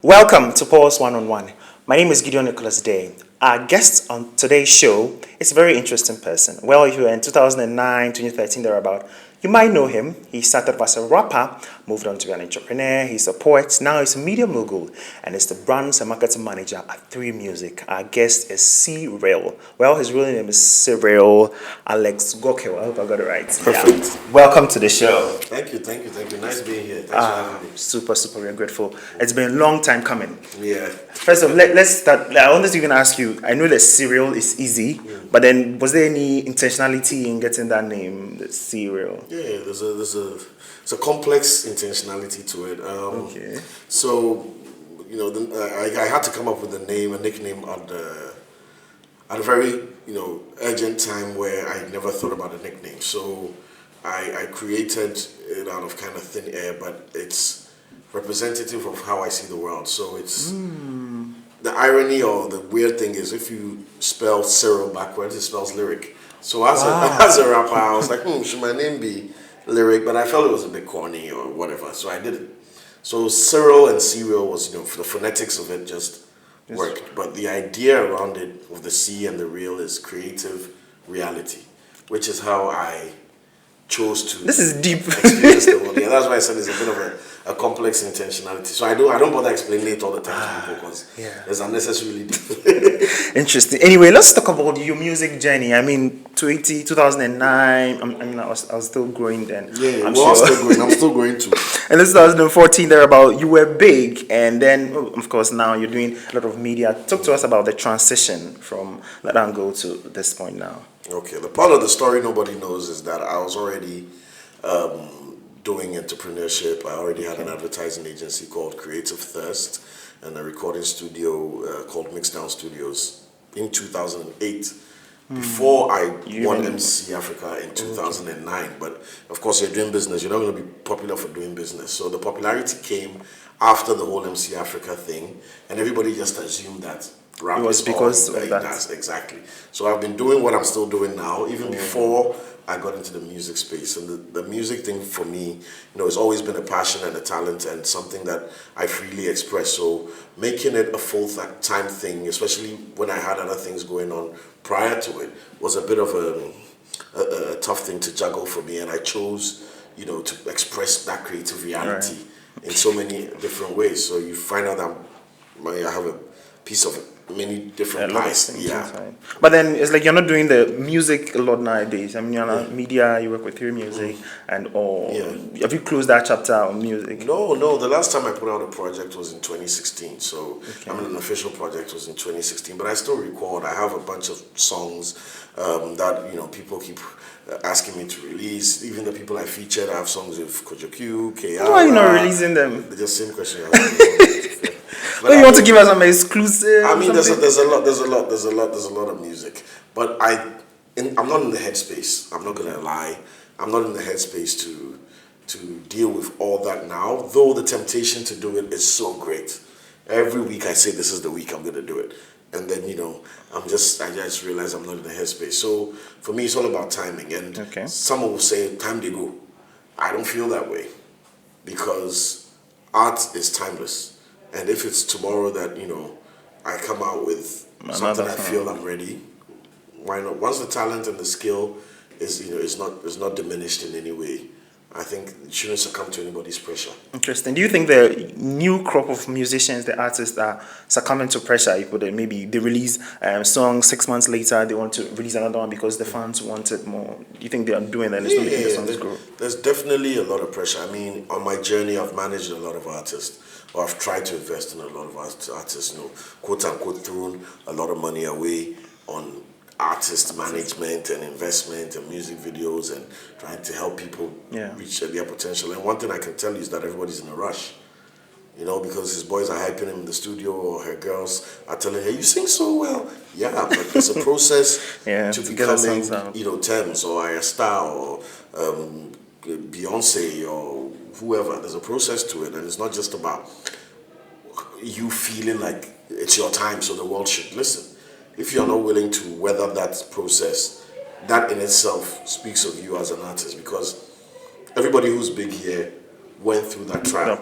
Welcome to Paul's One on One. My name is Gideon Nicholas Day. Our guest on today's show is a very interesting person. Well, if you were in 2009, 2013, thereabout, you might know him. He started off as a rapper, moved on to be an entrepreneur. He's a poet. Now he's a media mogul and is the brands and marketing manager at 3 Music. Our guest is Cyril. Well, his real name is Cyril Alex Gokel. I hope I got it right. Perfect. Yeah. Welcome to the show. Thank you. Nice being here. Thanks for having me. Super, we're grateful. It's been a long time coming. Yeah. First of all, let's start. I wanted to even ask you, I know that Cyril is easy, but then was there any intentionality in getting that name, the Cyril? Yeah, there's a complex intentionality to it. Okay. So, I had to come up with a nickname at a very, urgent time where I never thought about a nickname. So I created it out of kind of thin air, but it's representative of how I see the world. So it's the irony or the weird thing is if you spell Cyril backwards, it spells lyric. So as a rapper, I was like, should my name be lyric? But I felt it was a bit corny or whatever, so I did it. So Cyril and Serial was, the phonetics of it just worked. But the idea around it of the C and the real is creative reality, which is how I chose to. This is deep. Experience the world. Yeah, that's why I said it's a bit of a complex intentionality. So I don't bother explaining it all the time to people because it's unnecessarily deep. Interesting. Anyway, let's talk about your music journey. I mean, 2009, I was still growing then. Yeah, I'm still growing too. And this 2014, thereabout, you were big. And then, of course, now you're doing a lot of media. Talk to us about the transition from Let Down Go to this point now. Okay, the part of the story nobody knows is that I was already doing entrepreneurship. I already had an advertising agency called Creative Thirst and a recording studio called Mixdown Studios in 2008. Before I won MC Africa in 2009. But of course, you're doing business. You're not going to be popular for doing business. So the popularity came after the whole MC Africa thing, and everybody just assumed that rap it was because of that. Exactly. So I've been doing what I'm still doing now, even before I got into the music space. And the music thing for me, it's always been a passion and a talent and something that I freely express. So making it a full-time thing, especially when I had other things going on prior to it, was a bit of a tough thing to juggle for me. And I chose, to express that creative reality in so many different ways. So you find out that I have a piece of many different pies. Yeah. But then it's like you're not doing the music a lot nowadays. I mean, you're not media, you work with 3 Music and all. Yeah. Have you closed that chapter on music? No. The last time I put out a project was in 2016. So an official project was in 2016. But I still record. I have a bunch of songs that, people keep asking me to release. Even the people I featured, I have songs with Kojo Q, KR. Why are you not releasing them? The same question. But you want to give us some exclusive? I mean, there's a lot of music, but I'm not in the headspace. I'm not gonna lie. I'm not in the headspace to deal with all that now. Though the temptation to do it is so great. Every week I say this is the week I'm gonna do it, and then I just realize I'm not in the headspace. So for me, it's all about timing. And someone will say time to go. I don't feel that way because art is timeless. And if it's tomorrow that, I come out with something I feel I'm ready, why not? Once the talent and the skill is not diminished in any way, I think it shouldn't succumb to anybody's pressure. Interesting. Do you think the new crop of musicians, the artists are succumbing to pressure? Maybe they release a song 6 months later, they want to release another one because the fans want it more. Do you think they are doing that? There's definitely a lot of pressure. I mean, on my journey, I've managed a lot of artists. Or I've tried to invest in a lot of artists, quote unquote, thrown a lot of money away on artist management and investment and music videos and trying to help people reach their potential. And one thing I can tell you is that everybody's in a rush, because his boys are hyping him in the studio or her girls are telling her, you sing so well. Yeah, but it's a process to becoming, Thames or Aya Star or Beyonce or whoever. There's a process to it, and it's not just about you feeling like it's your time so the world should listen. If you're not willing to weather that process, that in itself speaks of you as an artist, because everybody who's big here went through that trial.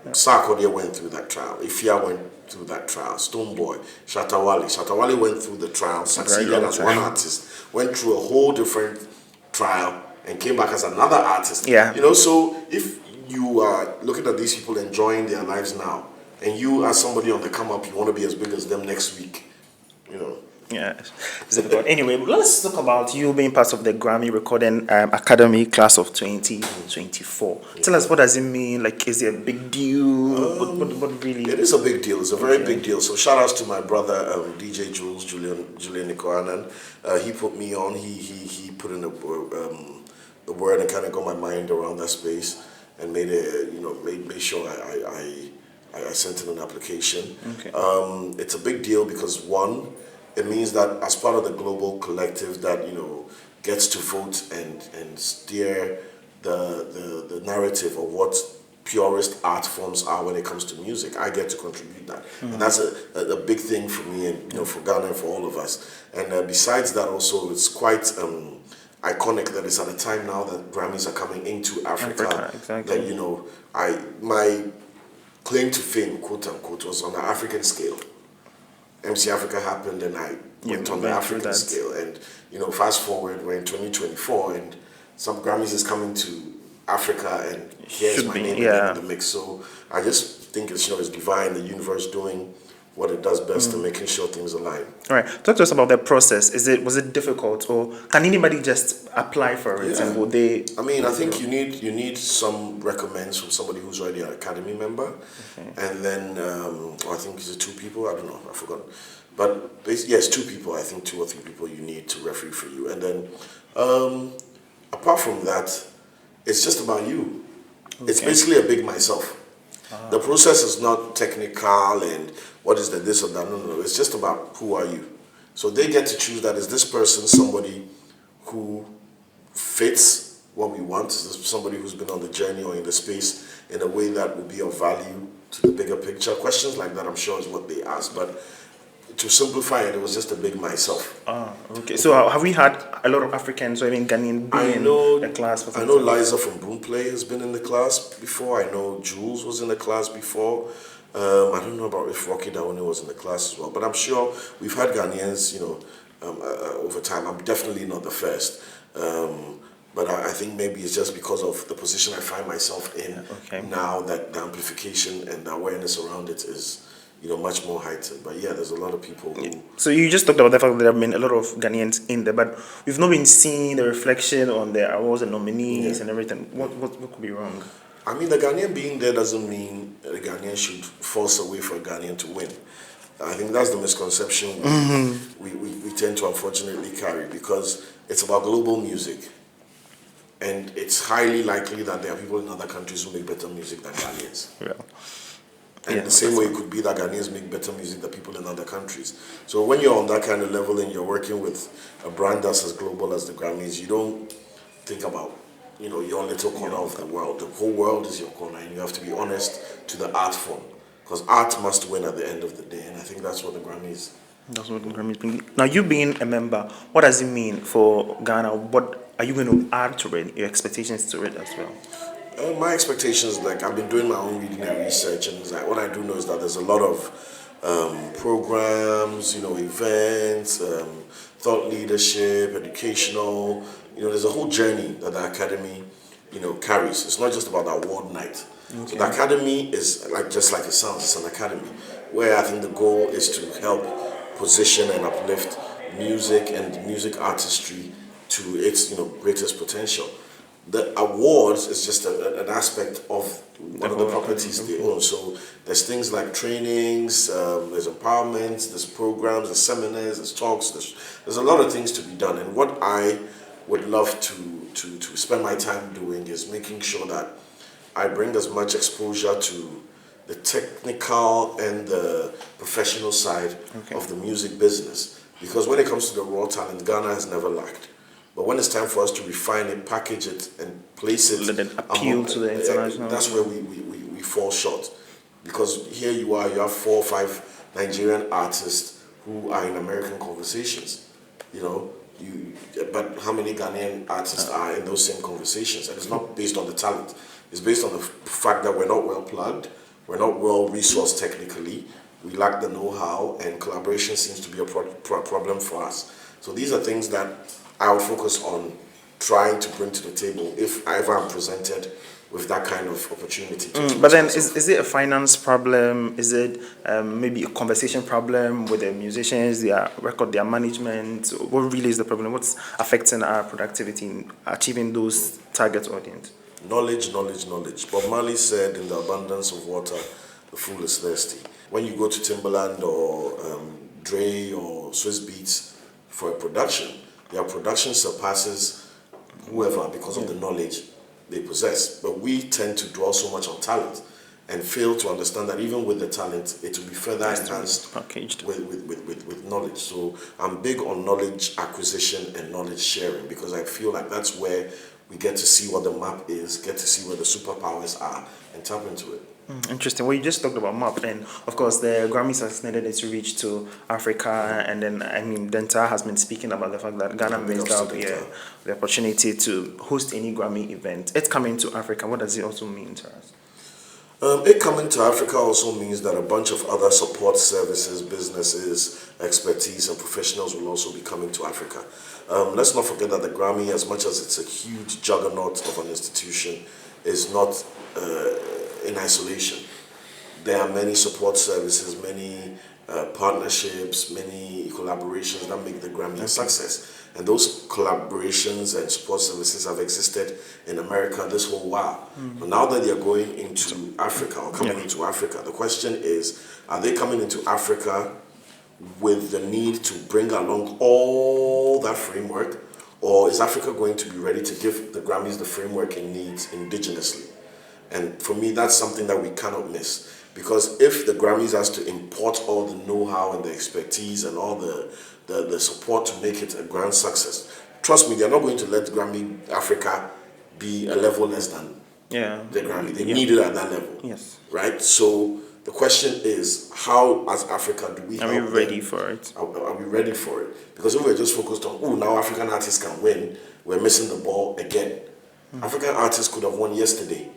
Sarkodie went through that trial. Ifya went through that trial. Stoneboy, Shatawale went through the trial, A very succeeded long as one time. artist, went through a whole different trial, and came back as another artist. Yeah. So if you are looking at these people enjoying their lives now, and you as somebody on the come up, you want to be as big as them next week, you know. Yeah, it's difficult. Anyway, let's talk about you being part of the Grammy Recording Academy class of 2024. Tell us, what does it mean? Like, is it a big deal? What really? It is a big deal. It's a very big deal. So shout outs to my brother DJ Julian Nikoanan. He put me on. He put in the word and kind of got my mind around that space and made sure I sent in an application. Okay. It's a big deal because one, it means that as part of the global collective that gets to vote and steer the narrative of what purest art forms are when it comes to music, I get to contribute that, and that's a big thing for me and for Ghana and for all of us. And besides that, also it's quite iconic that it's at a time now that Grammys are coming into Africa. Exactly. That my claim to fame, quote unquote, was on the African scale. MC Africa happened and I went on the African scale. And, fast forward, we're in 2024 and some Grammys is coming to Africa and here's my name in the mix. So I just think it's divine, the universe doing what it does best and making sure things align. All right. Talk to us about that process. Was it difficult, or can anybody just apply for it? Yeah. And will they? I mean, I think you need some recommends from somebody who's already an Academy member, and then I think it's 2 people. I don't know. I forgot. But yes, 2 people. I think 2 or 3 people you need to referee for you, and then apart from that, it's just about you. Okay. It's basically a big myself. The process is not technical and what is the this or that. No. It's just about who are you. So they get to choose that. Is this person somebody who fits what we want? Is this somebody who's been on the journey or in the space in a way that will be of value to the bigger picture? Questions like that, I'm sure, is what they ask. But to simplify it, it was just a big myself. Okay. So have we had a lot of Africans or even Ghanaian in the class? I know Liza from Boomplay has been in the class before. I know Jules was in the class before. I don't know about if Rocky Dawane was in the class as well. But I'm sure we've had Ghanaians, over time. I'm definitely not the first. But I think maybe it's just because of the position I find myself in now that the amplification and the awareness around it is much more heightened. But yeah, there's a lot of people who... So you just talked about the fact that there have been a lot of Ghanaians in there, but we've not been seeing the reflection on the awards and nominees and everything. What could be wrong? I mean, the Ghanaian being there doesn't mean the Ghanaian should force a way for a Ghanaian to win. I think that's the misconception we tend to unfortunately carry, because it's about global music. And it's highly likely that there are people in other countries who make better music than Ghanaians. Yeah. And the same way it could be that Ghanaians make better music than people in other countries. So when you're on that kind of level and you're working with a brand that's as global as the Grammys, you don't think about, your little corner of the world. The whole world is your corner, and you have to be honest to the art form. Because art must win at the end of the day, and I think that's what the Grammys... That's what the Grammys bring. Now, you being a member, what does it mean for Ghana? What are you going to add to it, your expectations to it as well? My expectations, I've been doing my own reading and research, and what I do know is that there's a lot of programs, events, thought leadership, educational. There's a whole journey that the Academy, carries. It's not just about the award night. Okay. So the Academy is just like it sounds. It's an academy where I think the goal is to help position and uplift music and music artistry to its greatest potential. The awards is just an aspect of one of the properties they own. So there's things like trainings, there's empowerments, there's programs, there's seminars, there's talks, there's a lot of things to be done. And what I would love to spend my time doing is making sure that I bring as much exposure to the technical and the professional side of the music business. Because when it comes to the raw talent, Ghana has never lacked. But when it's time for us to refine it, package it, and place it... Let it appeal to the international... That's where we fall short. Because here you have 4 or 5 Nigerian artists who are in American conversations. But how many Ghanaian artists are in those same conversations? And it's not based on the talent. It's based on the fact that we're not well plugged, we're not well resourced technically, we lack the know-how, and collaboration seems to be a problem for us. So these are things that I would focus on trying to bring to the table if I ever am presented with that kind of opportunity. But then, is it a finance problem? Is it maybe a conversation problem with the musicians, their record, their management? What really is the problem? What's affecting our productivity in achieving those target audience? Knowledge, knowledge, knowledge. Bob Marley said, "In the abundance of water, the fool is thirsty." When you go to Timberland or Dre or Swiss Beats for a production, their production surpasses whoever because of the knowledge they possess. But we tend to dwell so much on talent and fail to understand that even with the talent, it will be further enhanced with knowledge. So I'm big on knowledge acquisition and knowledge sharing because I feel like that's where we get to see what the map is, get to see where the superpowers are, and tap into it. Interesting. Well, you just talked about map, and of course, the Grammys has extended its reach to Africa, and then Denta has been speaking about the fact that Ghana missed out the opportunity to host any Grammy event. It's coming to Africa. What does it also mean to us? It coming to Africa also means that a bunch of other support services, businesses, expertise, and professionals will also be coming to Africa. Let's not forget that the Grammy, as much as it's a huge juggernaut of an institution, is not in isolation. There are many support services, many partnerships, many collaborations that make the Grammy a success. And those collaborations and support services have existed in America this whole while. But now that they're going into Africa or coming into Africa, the question is, are they coming into Africa with the need to bring along all that framework, or is Africa going to be ready to give the Grammys the framework it needs indigenously? And for me, that's something that we cannot miss. Because if the Grammys has to import all the know-how and the expertise and all the support to make it a grand success, trust me, they're not going to let Grammy Africa be a level less than the Grammy. They need it at that level. Yes. Right? So the question is, how as Africa do we help Are we ready for it? Are we ready for it? Because if we're just focused on, oh, now African artists can win, we're missing the ball again. African artists could have won yesterday.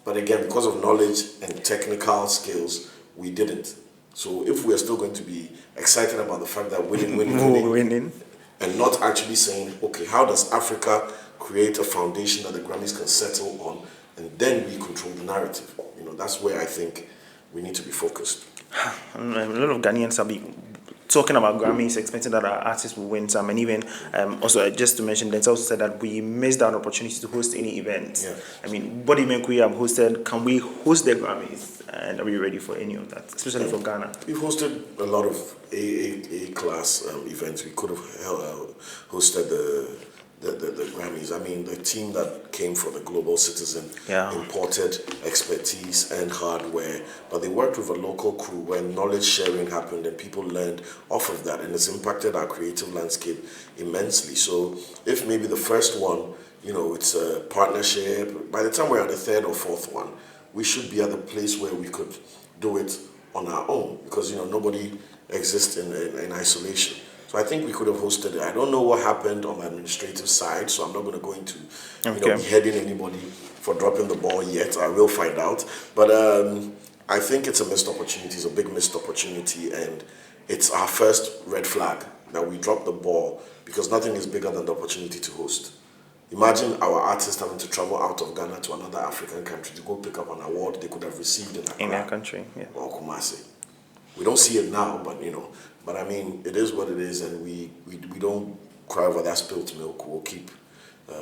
But again, because of knowledge and technical skills, we didn't. So if we're still going to be excited about the fact that winning, and not actually saying, okay, how does Africa create a foundation that the Grammys can settle on, and then we control the narrative? You know, that's where I think we need to be focused. A lot of Ghanaians are talking about Grammys, expecting that our artists will win some, and even also just to mention, Denzel also said that we missed out opportunity to host any events. Yeah. I mean, what do you mean we have hosted? Can we host the Grammys? And are we ready for any of that, especially for Ghana? We've hosted a lot of A class events. We could have hosted the Grammys. I mean, the team that came for the Global Citizen imported expertise and hardware, but they worked with a local crew where knowledge sharing happened and people learned off of that, and it's impacted our creative landscape immensely. So if maybe the first one, you know, it's a partnership, by the time we're at the third or fourth one, we should be at the place where we could do it on our own, because, you know, nobody exists in isolation. So I think we could have hosted it. I don't know what happened on the administrative side, so I'm not going to go into beheading anybody for dropping the ball yet. I will find out. But I think it's a missed opportunity. It's a big missed opportunity, and it's our first red flag that we dropped the ball, because nothing is bigger than the opportunity to host. Imagine our artists having to travel out of Ghana to another African country to go pick up an award they could have received in their country, or Kumasi. We don't see it now, but but I mean, it is what it is, and we don't cry over that spilt milk. We'll keep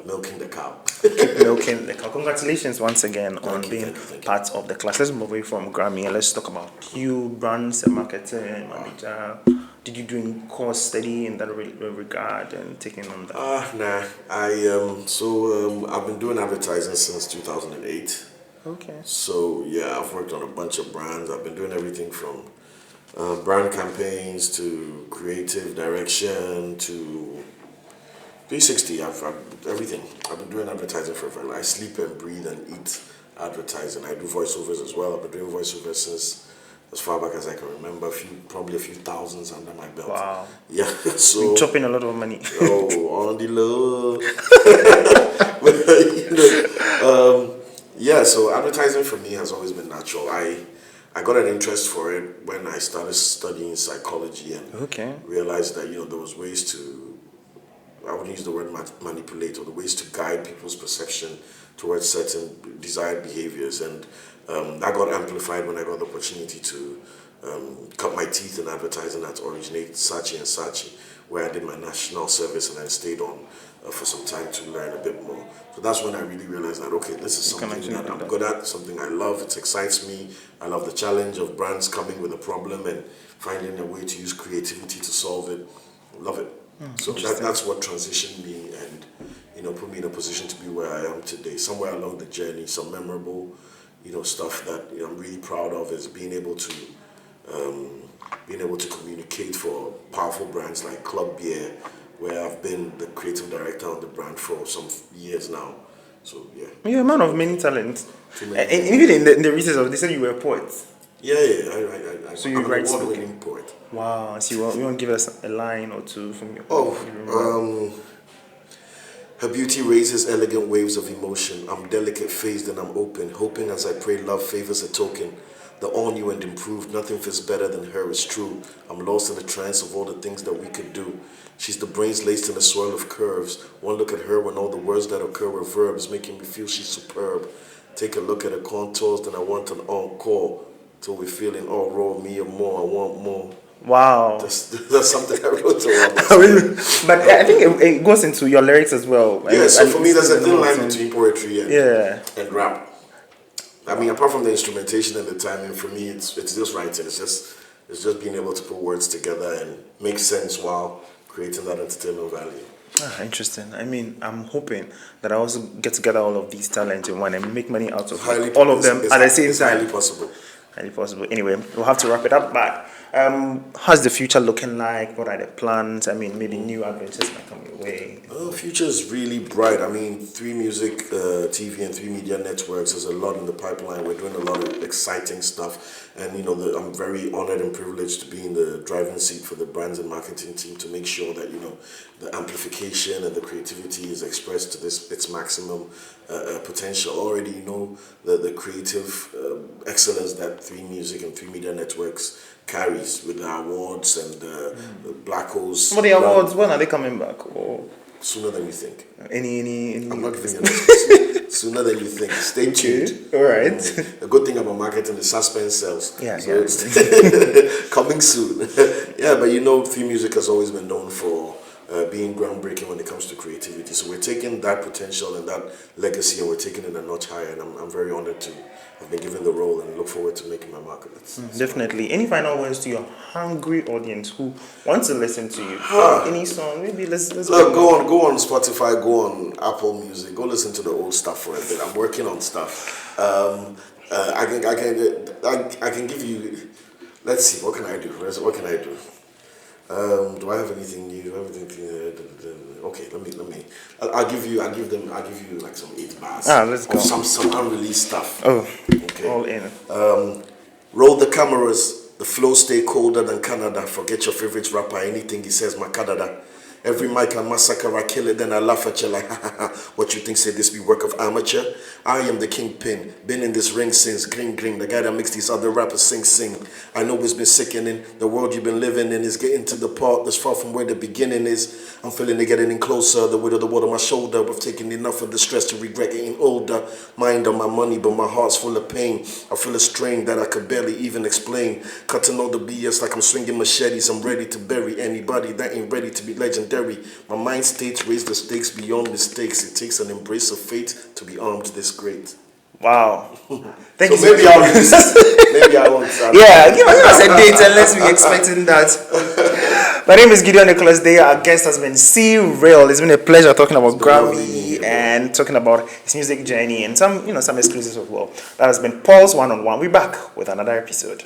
milking the cow. Keep milking the cow. Congratulations once again on being part of the class. Let's move away from Grammy and let's talk about you, brands and marketing manager. Did you do course study in that regard and taking on that? Nah. I've been doing advertising since 2008. Okay. So yeah, I've worked on a bunch of brands. I've been doing everything from brand campaigns to creative direction to 360. I've everything. I've been doing advertising for a while. I sleep and breathe and eat advertising. I do voiceovers as well. I've been doing voiceovers since as far back as I can remember. Probably a few thousands under my belt. Wow. Yeah. So you're chopping a lot of money. Oh, on the low. Yeah, so advertising for me has always been natural. I got an interest for it when I started studying psychology and Okay. realized that there was ways to, I wouldn't use the word manipulate, or the ways to guide people's perception towards certain desired behaviors, and that got amplified when I got the opportunity to cut my teeth in advertising at Originate Saatchi and Saatchi, where I did my national service and I stayed on for some time to learn a bit more. So that's when I really realized that, okay, this is something that I'm good at, something I love, it excites me. I love the challenge of brands coming with a problem and finding a way to use creativity to solve it. Love it. So that's what transitioned me and put me in a position to be where I am today. Somewhere along the journey, some memorable stuff that I'm really proud of is being able to communicate for powerful brands like Club Beer, where I've been the creative director on the brand for some years now. So yeah. You're a man of many talents. Many And even in the recess of, they said you were a poet. Yeah. So you I'm write an award-winning poet. Wow. So you want to give us a line or two from your... Her beauty raises elegant waves of emotion. I'm delicate phased and I'm open, hoping as I pray love favors a token. The all new and improved, nothing feels better than her, is true. I'm lost in the trance of all the things that we could do. She's the brains laced in a swirl of curves. One look at her when all the words that occur were verbs, making me feel she's superb. Take a look at her contours, then I want an encore. Till we're feeling all raw, me or more, I want more. Wow. That's something I wrote around. But I think it goes into your lyrics as well. Yeah, so for me, there's a thin line between poetry and rap. I mean, apart from the instrumentation and the timing, for me, it's just writing. It's just being able to put words together and make sense while creating that entertainment value. Interesting. I mean, I'm hoping that I also get together all of these talents in one and make money out of all of them at the same time. Highly possible. Highly possible. Anyway, we'll have to wrap it up. But how's the future looking like? What are the plans? I mean, maybe new adventures might come your way. The future is really bright. I mean, 3 Music, TV, and 3 Media Networks. There's a lot in the pipeline. We're doing a lot of exciting stuff. And, I'm very honored and privileged to be in the driving seat for the brands and marketing team to make sure that, the amplification and the creativity is expressed to its maximum potential. Already, the creative excellence that 3 Music and 3 Media Networks carries with the awards and the Black Holes. What the awards? When are they coming back? Or sooner than you think. Any I'm not giving you an excuse. Sooner than you think. Stay tuned. All right. The good thing about marketing is suspense sells. Yeah. Coming soon. Yeah, but 3 Music has always been known for being groundbreaking when it comes to creativity. So we're taking that potential and that legacy and we're taking it a notch higher. And I'm very honored to have been given the role and look forward to making my mark. Definitely. Any final words to your hungry audience who wants to listen to you? Any song? Maybe let's go on Spotify, go on Apple Music, go listen to the old stuff for a bit. I'm working on stuff. I can give you. Let's see. What can I do? What can I do? Do I have anything new? Okay, let me. I'll give you like some 8 bars. Let's go. Some unreleased stuff. Oh, okay. All in. Roll the cameras. The flow stay colder than Canada. Forget your favorite rapper. Anything he says, Makadada. Every mic I massacre, I kill it, then I laugh at you like, ha ha ha. What you think, say this be work of amateur? I am the kingpin, been in this ring since green, the guy that makes these other rappers sing. I know it's been sickening, the world you've been living in is getting to the part that's far from where the beginning is. I'm feeling it getting in closer, the weight of the world on my shoulder, we've taken enough of the stress to regret getting older. Mind on my money, but my heart's full of pain. I feel a strain that I could barely even explain. Cutting all the BS like I'm swinging machetes, I'm ready to bury anybody that ain't ready to be legendary. My mind states raise the stakes beyond mistakes. It takes an embrace of fate to be armed this great. Wow. Thank you. Maybe I'll release it. Maybe I won't. Yeah, give us a date and let's be expecting that. My name is Gideon Nicholas Day. Our guest has been C-Real. It's been a pleasure talking about Grammy and talking about his music journey and some exclusives as well. That has been Paul's One-on-One. We're back with another episode.